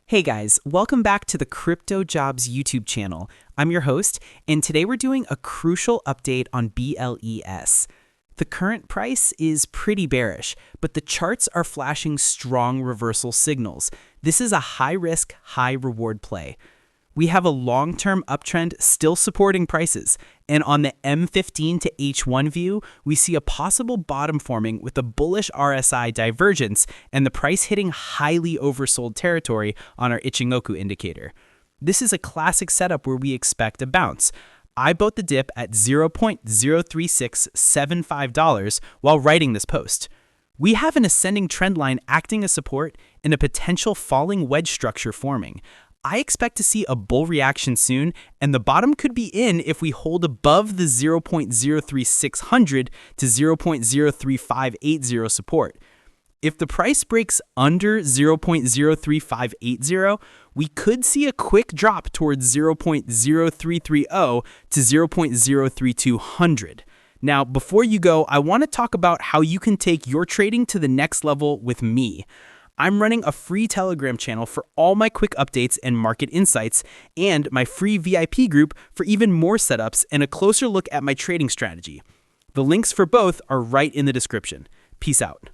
Hey guys, welcome back to the CryptoJobs YouTube channel. I'm your host, and today we're doing a crucial update on BLES. The current price is pretty bearish, but the charts are flashing strong reversal signals. This is a high-risk, high-reward play. We have a long-term uptrend still supporting prices, and on the M15 to H1 view, we see a possible bottom forming with a bullish RSI divergence and the price hitting highly oversold territory on our Ichimoku indicator. This is a classic setup where we expect a bounce. I bought the dip at $0.03675 while writing this post. We have an ascending trend line acting as support and a potential falling wedge structure forming. I expect to see a bull reaction soon, and the bottom could be in if we hold above the 0.03600 to 0.03580 support. If the price breaks under 0.03580, we could see a quick drop towards 0.0330 to 0.03200. Now, before you go, I want to talk about how you can take your trading to the next level with me. I'm running a free Telegram channel for all my quick updates and market insights, and my free VIP group for even more setups and a closer look at my trading strategy. The links for both are right in the description. Peace out.